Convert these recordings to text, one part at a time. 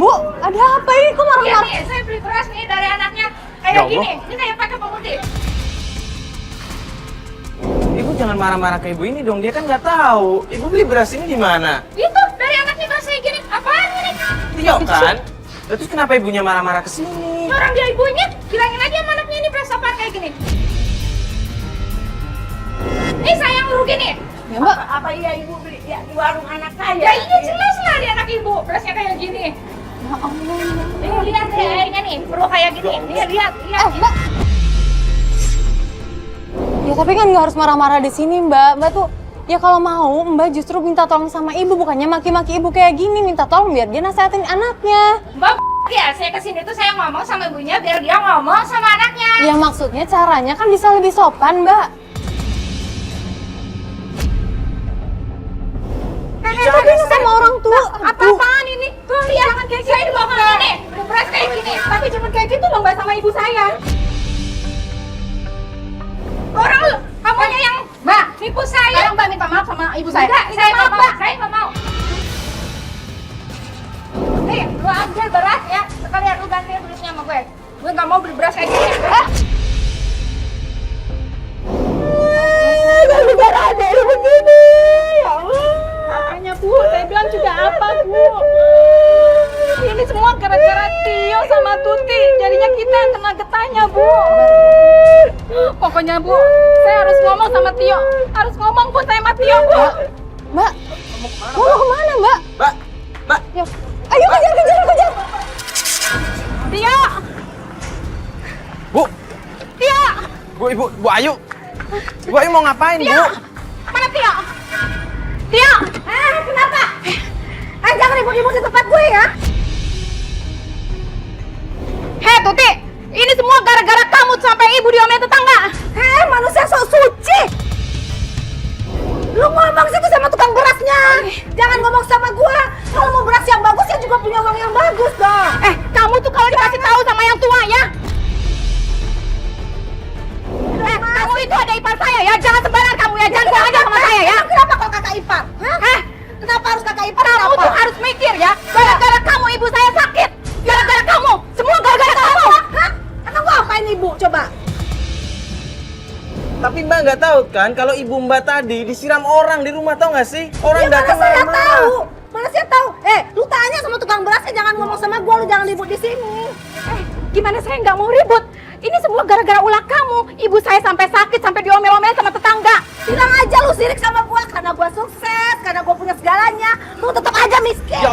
Bu, ada apa ini? Kok marah-marah? Iya nih, saya beli beras nih dari anaknya. Kayak gini, ini kayak pakai pemudik. Ibu jangan marah-marah ke ibu ini dong, dia kan nggak tahu. Ibu beli beras ini di mana? Itu dari anaknya beras kayak gini. Apaan ini? Tio kan? Terus kenapa ibunya marah-marah ke sini? Orang dia ibunya, bilangin aja sama anaknya ini beras apaan kayak gini. Ini saya yang rugi nih. Ya Mbak. Apa iya ibu beli ya, di warung anak saya? Ya iya jelas lah di anak ibu, berasnya kayak gini. Ya Allah. Nih lihat deh airnya nih, perlu kayak gini. Nih lihat. Mbak. Ya tapi kan nggak harus marah-marah di sini Mbak. Mbak tuh ya kalau mau Mbak justru minta tolong sama ibu, bukannya maki-maki ibu kayak gini. Minta tolong biar dia nasehatin anaknya. Mbak ya, saya kesini tuh saya ngomong sama ibunya biar dia ngomong sama anaknya. Ya maksudnya caranya kan bisa lebih sopan Mbak. Tapi sama orang tua. Apa-apaan ini? Tuh lihat, jangan kayak gini. Saya dibawa kemana nih? Beras kayak gini. Tapi jangan kayak gitu dong Mbak sama ibu saya. Orang lu, kamunya yang Mbak, nipu saya. Sekarang Mbak minta maaf sama ibu saya. Enggak, saya nggak mau. Saya nggak mau. Nih, lu ambil beras ya. Sekalian lu gantiin duitnya sama gue. Gue nggak mau beli beras kayak gini. Gara-gara ada yang begini, ya Allah. Makanya Bu, saya bilang juga apa Bu? Ini semua gara-gara Tio sama Tuti. Jadinya kita yang kena getahnya Bu. Pokoknya Bu, saya harus ngomong sama Tio. Harus ngomong Bu saya sama Tio Bu. Mbak, mau kemana Mbak? Mbak, Ya. Ayo kejar. Tio, Bu, Tio, Bu Ayu. Ibu Ayu mau ngapain, Bu? mana Tio? Tio, Kenapa? Jangan ribut-ribut di tempat gue ya. hei Tuti, ini semua gara-gara kamu sampai ibu diomelin tetangga. Manusia sok suci. Lu ngomong situ sama tukang berasnya. Jangan ngomong sama gua. Kalau mau beras yang bagus ya juga punya uang yang bagus dong. Kamu tuh kalau dikasih tahu sama yang tua ya. Kamu itu ada ipar saya ya, jangan sembarangan kamu ya, jangan kurang aja sama saya ya. Kenapa kok kakak ipar? Hah? Kenapa harus kakak ipar? Kamu Kenapa? tuh harus mikir ya, gara-gara kamu ibu saya sakit, gara-gara kamu, semua gara-gara kamu. Hah? Emang gua apain ibu? Coba. Tapi Mbak nggak tahu kan kalau ibu Mbak tadi disiram orang di rumah, tahu nggak sih? Orang Ya mana datang saya marah-marah. tahu? Mana saya tahu? Lu tanya sama tukang berasnya, jangan ngomong sama gua, lu jangan ribut di sini. Gimana saya nggak mau ribut? Ini semua gara-gara ulah kamu. Ibu saya sampai sakit, sampai diomel-omel sama tetangga. Bilang aja lu sirik sama gua karena gua sukses, karena gua punya segalanya. Lu tetap aja miskin. Ya.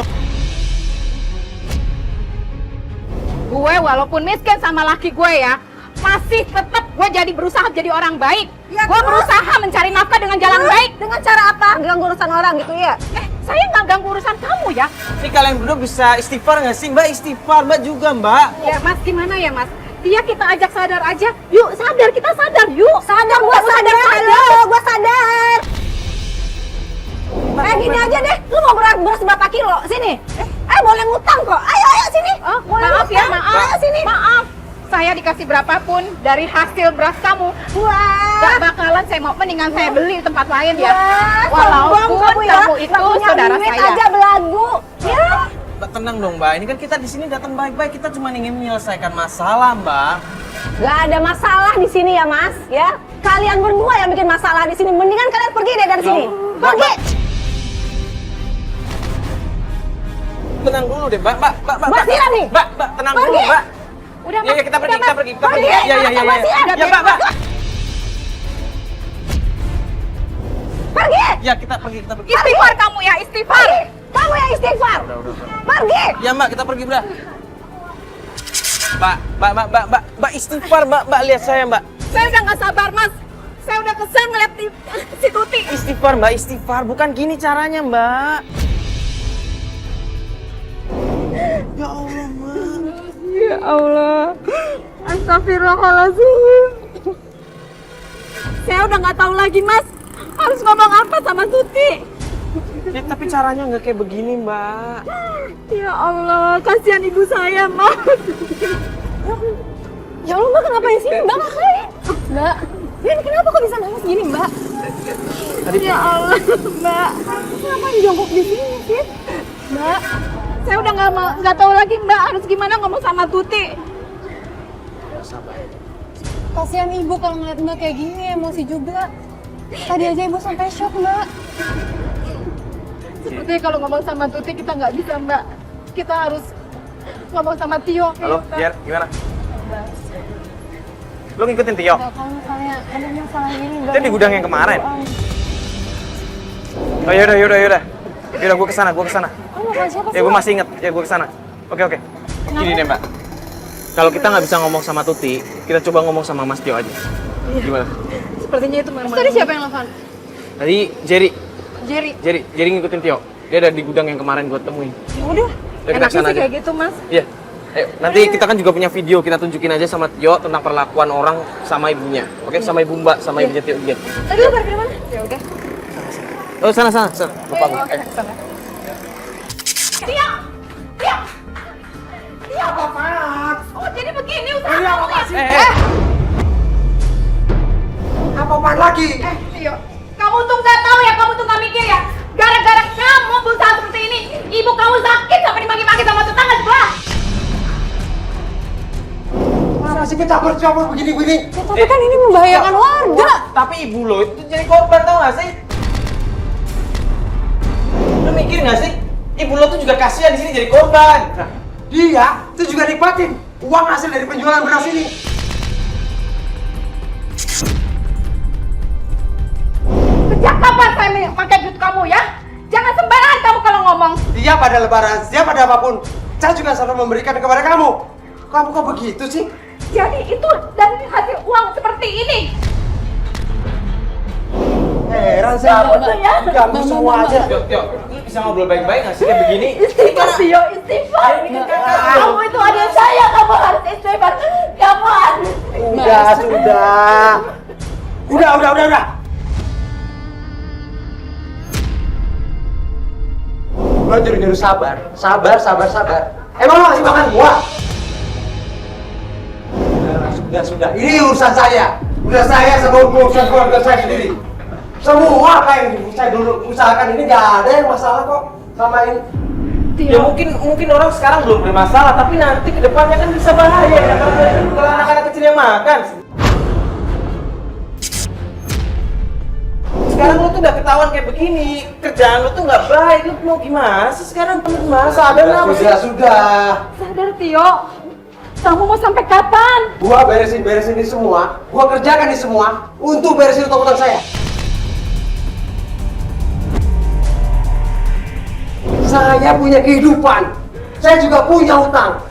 Gue walaupun miskin sama laki gue ya, masih tetap gue jadi berusaha jadi orang baik. Ya, Gue terus? berusaha mencari nafkah dengan jalan baik. Dengan cara apa? Ganggu urusan orang gitu ya? Saya nggak ganggu urusan kamu ya. Ini kalian berdua bisa istighfar nggak sih? Mbak istighfar, Mbak juga Mbak. Ya Mas, gimana ya Mas? Dia kita ajak sadar aja. Yuk sadar, kita sadar yuk. Sadar, gua sadar, halo, gua sadar. Gini aja deh, lu mau beras berapa kilo? Sini. Boleh ngutang kok. Ayo sini. Oh, Boleh maaf ya, ngutang. maaf. Ayo sini. Maaf. Saya dikasih berapapun dari hasil beras kamu. Wah. Gak bakalan saya mau, mendingan saya beli di tempat lain ya. Wah, Walaupun sombong kamu itu Nggak punya saudara duit saya. aja belagu. Ya. Mbak tenang dong Mbak, ini kan kita di sini datang baik-baik, kita cuma ingin menyelesaikan masalah Mbak. Gak ada masalah di sini ya, Mas. Ya. Kalian berdua yang bikin masalah di sini. Mendingan kalian pergi deh dari sini. Mbak, Pergi. Tenang dulu deh Mbak, Mbak, Mbak, siram nih. Mbak, tenang Pergi. dulu Mbak. Udah, Ya, Mas. kita pergi, Udah, kita Mas. pergi, kita pergi. Pergi. Ya, Mbak, siram. Ya Mbak. Pergi. Ya kita pergi, kita pergi. Istighfar kamu ya, istighfar. Pergi. Kamu yang istighfar. Pergi. Ya Mbak, kita pergi Mbak. Mbak istighfar Mbak, lihat saya Mbak. Saya udah nggak sabar Mas. Saya udah kesel ngeliat si Tuti. Istighfar Mbak, istighfar. Bukan gini caranya Mbak. Ya Allah Mbak. Ya Allah. Astagfirullahaladzim. Saya udah nggak tahu lagi Mas. Harus ngomong apa sama Tuti. Ya, tapi caranya nggak kayak begini Mbak. Ya Allah, kasihan ibu saya Mas. Ya Allah Mbak, kenapa di sini Mbak? Ngapain? Mbak, Rin kenapa kok bisa nangis gini Mbak? Tadi Ya Allah, Mbak. Kenapa jongkok di sini sih? Mbak, Saya udah nggak tahu lagi Mbak harus gimana ngomong sama Tuti. Kasihan ibu kalau ngeliat Mbak kayak gini, emosi juga. Tadi aja ibu sampai shock, Mbak. Sepertinya kalau ngomong sama Tuti kita nggak bisa Mbak. Kita harus ngomong sama Tio. Halo, Jer, gimana? Lo ngikutin Tio? Mbak, kalau misalnya ada masalah gini, Mbak. Dia di gudang yang kemarin? Oh yaudah, gue kesana. Oh, bukan siapa sih, Ya gue Mbak? masih inget, ya gue kesana. Oke. Gini deh Mbak, kalau kita nggak bisa ngomong sama Tuti, kita coba ngomong sama Mas Tio aja. Gimana? Sepertinya itu Mama. Tadi siapa yang nelfon? Tadi Jerry Jerry. ngikutin Tio. Dia ada di gudang yang kemarin gue temuin. Udah. Kita Enaknya kesana sih aja. kayak gitu Mas. Iya. Ayo, nanti kita kan juga punya video, kita tunjukin aja sama Tio tentang perlakuan orang sama ibunya. Oke, sama ibu Mbak, sama ibunya Tio juga. Tadi lu parkir mana? Ya udah. Oh, sana. Lupa gue. Tio. Oh jadi begini usaha. Apa-apaan lagi? Tio, kamu tuh nggak tahu ya, kamu tuh nggak mikir ya. Gara-gara kamu berusaha seperti ini, ibu kamu sakit sampai dimaki-maki sama tetangga sebelah. Mana sih campur begini-begini? Ya, tapi kan ini membahayakan warga. Tapi ibu lo itu jadi korban, tau gak sih? Lo mikir gak sih? Ibu lo tuh juga kasihan di sini jadi korban. Nah, dia itu juga nikmatin uang hasil dari penjualan beras ini. Sejak kapan saya pakai duit kamu ya? Jangan sembarangan kamu kalau ngomong. Dia pada lebaran, dia pada apapun, saya juga selalu memberikan kepada kamu. Kamu kok begitu sih? Jadi itu dari hasil uang seperti ini. Heran saya, ganggu semua aja. Tio, lu bisa ngobrol baik-baik gak sih kayak begini? Istighfar, Tio, istighfar. Kamu itu adik saya, kamu harus istighfar. Kamu harus. Udah. Lo nyuruh sabar. Emang lo masih makan gua? Sudah. Ini urusan saya. Udah saya sama urusan keluarga saya sendiri. Semua apa yang saya dulu usahakan ini gak ada yang masalah kok sama ini. Ya mungkin orang sekarang belum bermasalah, tapi nanti ke depannya kan bisa bahaya ya. Kalau anak-anak kecil yang makan. Sekarang lu tuh udah ketahuan kayak begini, kerjaan lu tuh nggak baik, lu mau gimana sih sekarang? Gimana? Sadar apa sih? Sudah. Sadar, Tio. Kamu mau sampai kapan? Gua beresin ini semua. Gua kerjakan ini semua untuk beresin utang-utang saya. Saya punya kehidupan. Saya juga punya utang.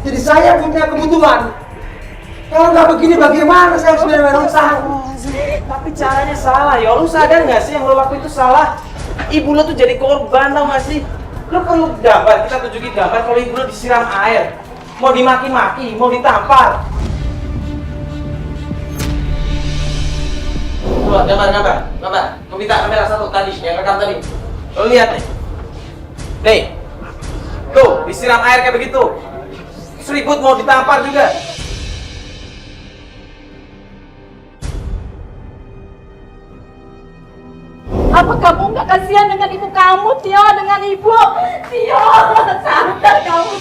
Jadi saya punya kebutuhan. Kalau nggak begini bagaimana saya harus bayar utang? Tapi caranya salah ya, lu sadar nggak sih yang lu lakuin itu salah? Ibu lu tuh jadi korban, tau nggak sih? Lu perlu gambar, kita tunjukin gambar kalau ibu lu disiram air, mau dimaki-maki, mau ditampar. Tuh, gambar. Gua minta kamera satu tadi, yang rekam tadi. Lu lihat nih. Nih, tuh disiram air kayak begitu. Seribut mau ditampar juga. Apa kamu nggak kasihan dengan ibu kamu, Tio? Dengan ibu, Tio, sadar kamu.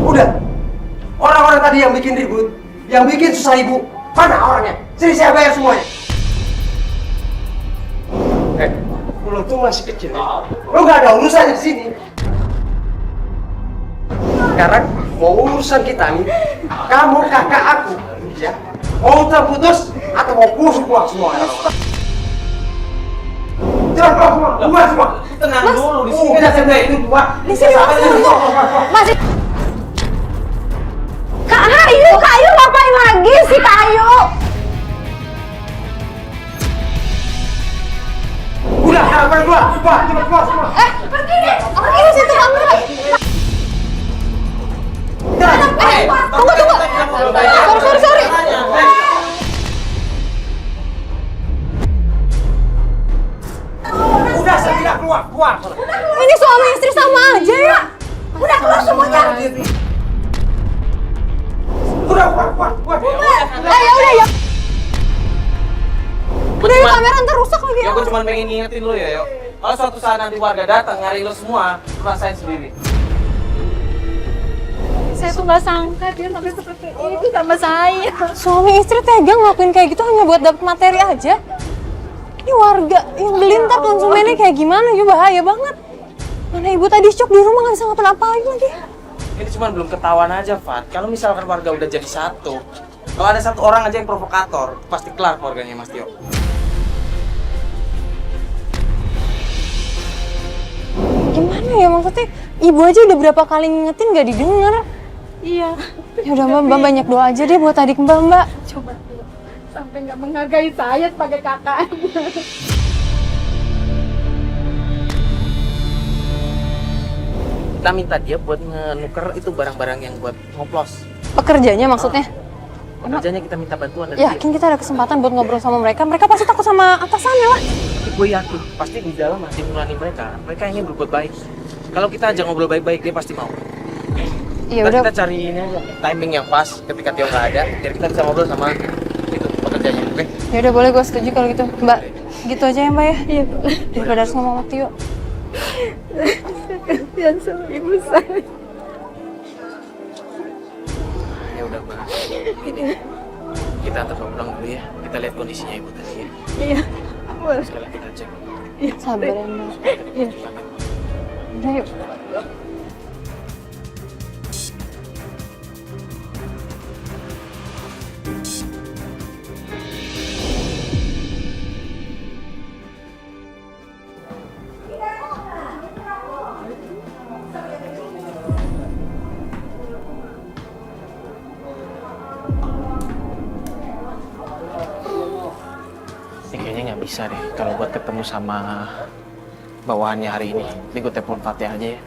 Udah. Orang-orang tadi yang bikin ribut, yang bikin susah ibu, mana orangnya? Sini saya bayar semuanya. Lo tuh masih kecil ya? Lo nggak ada urusan di sini. Sekarang mau urusan kita nih, kamu kakak aku, ya. Mau terputus atau mau busuk uang semua? Jangan keluar semua. Tenang dulu, di sini Udah saya itu dua. Di sini masih. Kak Ayu ngapain lagi sih Kak Ayu? Udah, harapan keluar. Cepat keluar semua. Ini situ kamu. Tunggu. Sorry. Udah, saya tidak keluar. Ini suami istri sama aja ya. Udah keluar semuanya. Udah, keluar. Ya udah. Udah ya kamera ntar rusak lagi. Ya gue cuma pengen ngingetin lo ya, Yo. Kalau suatu saat nanti warga datang nyari lo semua, lo rasain sendiri. Saya tuh nggak sangka dia sampai seperti itu sama saya. Suami istri tega ngelakuin kayak gitu hanya buat dapet materi aja. Ini warga yang beli ntar konsumennya kayak gimana? Ya bahaya banget. Mana ibu tadi shock di rumah nggak bisa ngapa-ngapain lagi. Ini cuma belum ketahuan aja, Fat. Kalau misalkan warga udah jadi satu, kalau ada satu orang aja yang provokator, pasti kelar keluarganya Mas Tio. Gimana ya maksudnya? Ibu aja udah berapa kali ngingetin nggak didengar. Iya. Ya udah Mbak banyak doa aja deh buat adik Mbak. Coba tuh, sampai nggak menghargai saya sebagai kakaknya. Kita minta dia buat ngenuker itu barang-barang yang buat ngoplos. Pekerjanya maksudnya? Kerjanya kita minta bantuan dari dia. Yakin kita ada kesempatan buat ngobrol sama mereka? Mereka pasti takut sama atasannya lah. Gue yakin, pasti di dalam hati nurani mereka. Mereka ingin berbuat baik. Kalau kita aja ngobrol baik-baik, dia pasti mau. Iya Ntar udah. kita cari ini aja, timing yang pas ketika Tio nggak ada, biar kita bisa ngobrol sama itu pekerjanya, oke? Ya udah boleh gue setuju kalau gitu. Mbak, gitu aja ya Mbak ya. Iya, Bu. Daripada harus ngomong sama Tio. Kasihan sama ibu saya. Ya udah, Mbak. Kita antar pulang dulu ya. Kita lihat kondisinya ibu tadi ya. Iya, boleh. Sekali kita cek. Sabar ya Mbak. Iya. Udah yuk. Ini kayaknya nggak bisa deh kalau buat ketemu sama bawahannya hari ini. Ini gue telepon Fatih aja ya.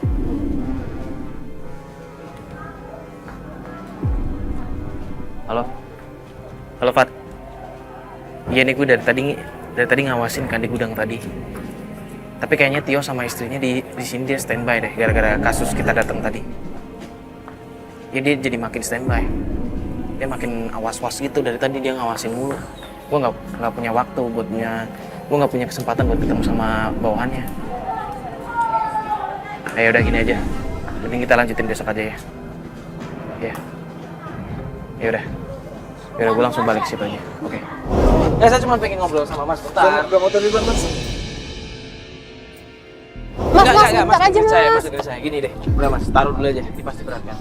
Halo? Halo Fat? Iya nih gue dari tadi ngawasin kan di gudang tadi. Tapi kayaknya Tio sama istrinya di sini dia standby deh gara-gara kasus kita datang tadi. Ya dia jadi makin standby. Dia makin awas-was gitu dari tadi dia ngawasin mulu. Gue nggak punya waktu gue nggak punya kesempatan buat ketemu sama bawahannya. Ya udah gini aja, mending kita lanjutin besok aja ya. Ya udah gue langsung balik ke situ aja. Oke. Ya saya cuma pengen ngobrol sama Mas bentar. Gak mau terlibat, Mas. Mas, bentar aja Mas. Mas saya gini deh. Udah Mas, taruh dulu aja. Ini pasti berat kan.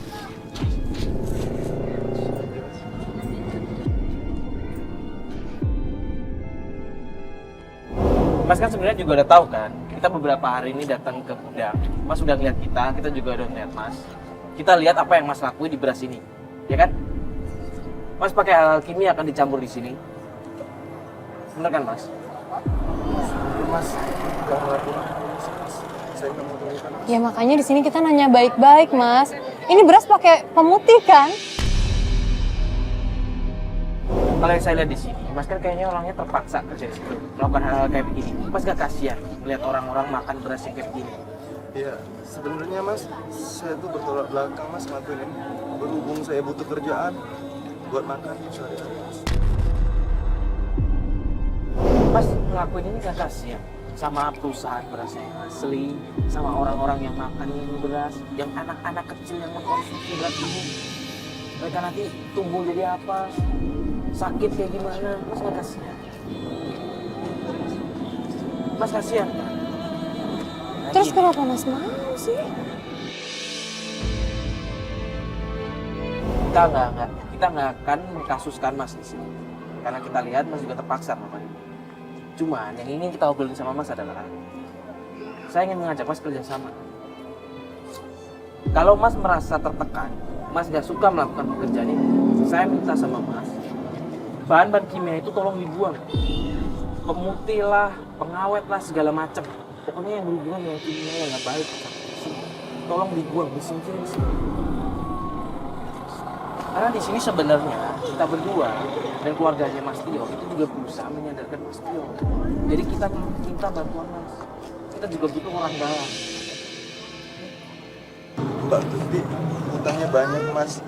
Mas kan sebenarnya juga udah tahu kan, kita beberapa hari ini datang ke gudang. Mas udah ngeliat kita juga udah ngeliat Mas. Kita lihat apa yang Mas lakuin di beras ini, ya kan? Mas pakai hal kimia akan dicampur di sini. Bener kan Mas? Mas, gak ngelakuin. Saya gak mau terlibat. Ya makanya di sini kita nanya baik-baik Mas. Ini beras pakai pemutih kan? Kalau yang saya lihat di sini, Mas kan kayaknya orangnya terpaksa kerja di situ, melakukan hal-hal kayak begini. Mas gak kasihan melihat orang-orang makan beras yang kayak begini? Iya, sebenarnya Mas, saya tuh bertolak belakang Mas ngelakuin ini. Berhubung saya butuh kerjaan buat makan sehari-hari. Mas ngelakuin ini gak kasihan sama perusahaan beras yang asli, sama orang-orang yang makan ini beras, yang anak-anak kecil yang mengkonsumsi beras ini. Mereka nanti tumbuh jadi apa? Sakit kayak gimana? Mas gak kasihan? Mas kasihan kan? Terus kenapa Mas mau sih? Kita nggak akan mengkasuskan Mas di sini, karena kita lihat Mas juga terpaksa melakukan ini. Cuman yang ingin kita obrolin sama Mas adalah, saya ingin mengajak Mas kerjasama. Kalau Mas merasa tertekan, Mas gak suka melakukan pekerjaan ini, saya minta sama Mas, bahan-bahan kimia itu tolong dibuang. Pemutih lah, pengawet lah, segala macam. Pokoknya yang berhubungan dengan kimia yang nggak baik, tolong dibuang, disingkir di sini. Karena di sini sebenarnya kita berdua dan keluarganya Mas Tio itu juga berusaha menyadarkan Mas Tio. Jadi kita minta bantuan Mas. Kita juga butuh orang dalam. Mbak Tuti, utangnya banyak Mas.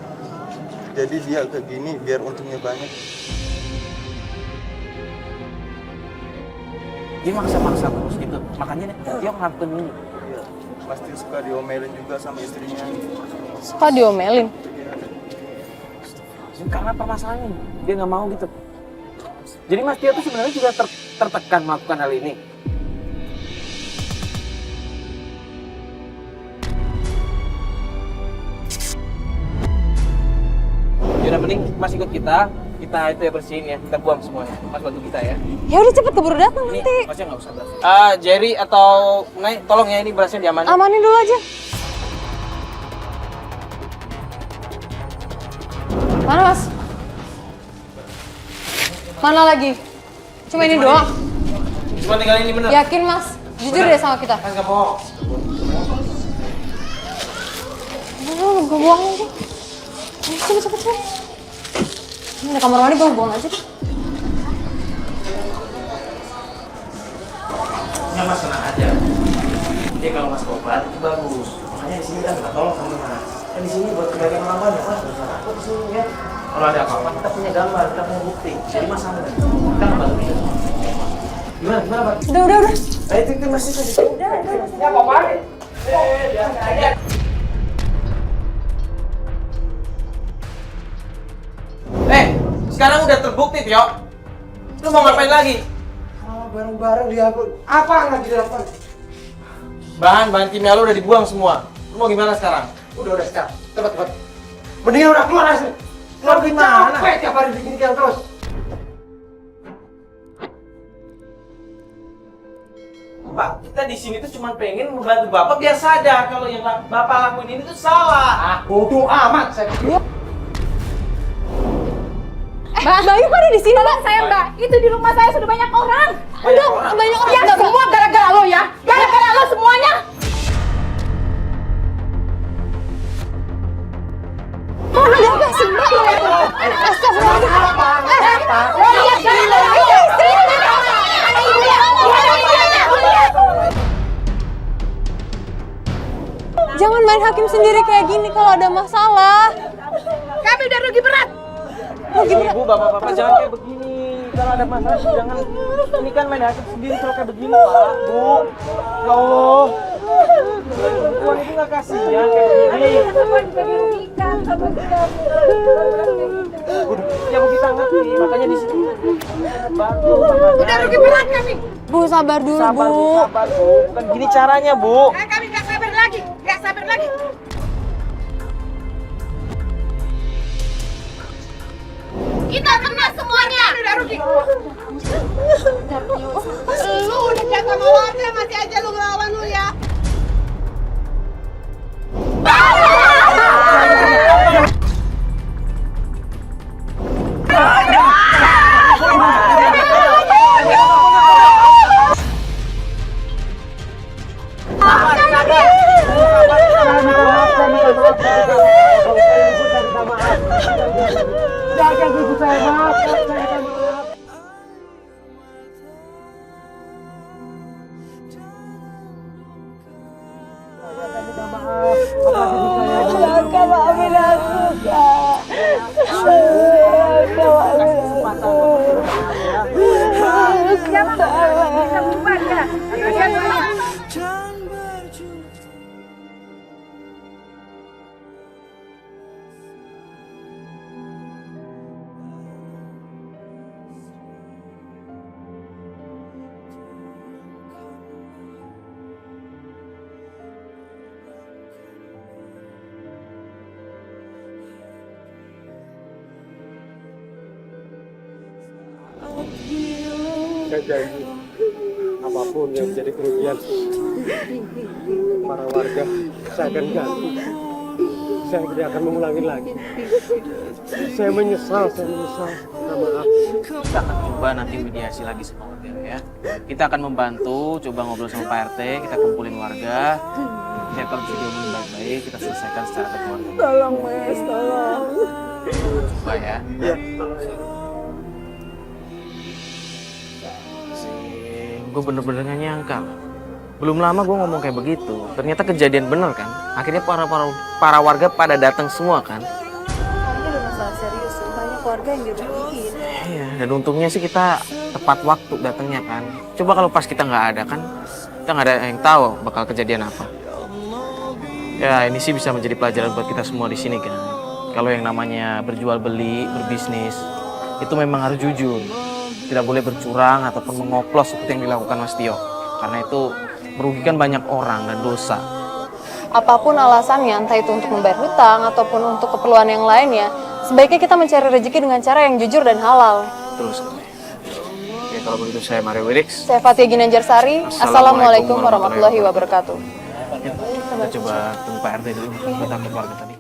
Jadi dia kayak gini biar untungnya banyak. Dia maksa-maksa terus gitu. Makanya dia ngelakuin ini. Iya, pasti suka diomelin juga sama istrinya. Suka diomelin. Karena permasalahannya dia nggak mau gitu. Jadi Mas Tio tuh sebenarnya juga tertekan melakukan hal ini. Yaudah mending Mas ikut kita itu ya bersihin ya, kita buang semuanya. Mas bantu kita ya. Ya udah cepet keburu datang Ini nanti. Masnya nggak usah beras. Jerry atau Nay, tolong ya ini berasnya diamanin. Amanin dulu aja. Mana Mas? Mana lagi? Cuma ini doang. Cuma tinggal ini bener. Yakin Mas? Jujur deh sama kita. Kan nggak bohong. Gue buang aja. Cepet. Ini ada kamar mandi, gue buang aja deh. Ya Mas tenang aja. Dia kalau Mas obat itu bagus. Makanya di sini kan nggak tolong sama Mas. Kan di sini buat kebaikan orang banyak Mas. Nggak usah takut di sini ya. Kalau ada apa-apa kita punya gambar, kita punya bukti. Jadi Mas santai. Kita nggak bantu dia. Gimana Pak? Udah. Itu masih saja. Udah. Ya apa-apa. Biasa aja. Sekarang udah terbukti, Tio. Lu mau ngapain lagi? Bareng-bareng dia aku. Apa yang lagi dilakukan? Bahan kimia lu udah dibuang semua. Lu mau gimana sekarang? Udah sekarang. Cepat. Mendingan udah keluar asli. Keluar gimana? Capek tiap hari bikin ikan terus. Pak, kita di sini tuh cuma pengen membantu Bapak biar sadar kalau yang Bapak lakuin ini tuh salah. Bodoh amat saya. Mbak, Bayu kan ada di sini. Tolong saya Mbak, itu di rumah saya sudah banyak orang. Udah, banyak orang. Ya semua gara-gara lo ya, gara-gara lo semuanya. Ada apa sih Mbak? Astagfirullahaladzim. Lo lihat kan? Itu istrinya. Anak ibunya. Jangan main hakim sendiri kayak gini kalau ada masalah. Kami udah rugi berat. Ibu, bapak-bapak jangan kayak begini. Kalau ada masalah jangan. Ini kan main hakim sendiri kalau kayak begini, Pak. Bu, ya Allah. Perempuan itu nggak kasihan kayak begini. Ya Bu kita ngerti, makanya di sini bantu. Udah rugi berat kami. Bu, sabar dulu, Sabar, Bu. Bu, sabar, Bu. Bukan gini caranya, Bu. Kami nggak sabar lagi, nggak sabar lagi. Kita kena semuanya. Udah rugi. Lu udah jaga warga masih aja lu ngelawan lu ya. Jangan ibu saya maaf, saya akan maaf. Saya janji, apapun yang menjadi kerugian para warga, saya akan ganti. Saya tidak akan mengulangi lagi. Saya menyesal. Minta maaf. Kita akan coba nanti mediasi lagi sama warga ya. Kita akan membantu, coba ngobrol sama Pak RT, kita kumpulin warga. Saya kalau bisa diomongin baik-baik, kita selesaikan secara kekeluargaan. Tolong Mas, tolong. Coba ya. Iya. Gue bener-bener gak nyangka. Belum lama gue ngomong kayak begitu. Ternyata kejadian bener kan. Akhirnya para warga pada datang semua kan. Ini udah masalah serius, banyak keluarga yang dirugiin. Iya, dan untungnya sih kita tepat waktu datangnya kan. Coba kalau pas kita nggak ada kan, kita nggak ada yang tahu bakal kejadian apa. Ya ini sih bisa menjadi pelajaran buat kita semua di sini kan. Kalau yang namanya berjual beli, berbisnis, itu memang harus jujur. Tidak boleh bercurang ataupun mengoplos seperti yang dilakukan Mas Tio. Karena itu merugikan banyak orang dan dosa. Apapun alasannya, entah itu untuk membayar hutang ataupun untuk keperluan yang lainnya, sebaiknya kita mencari rezeki dengan cara yang jujur dan halal. Terus sekali. Oke, kalau begitu saya Mario Wirix. Saya Fatia Ginanjarsari. Assalamualaikum warahmatullahi wabarakatuh. Ya, kita coba tunggu Pak RT dulu. Kita ke keluarga tadi.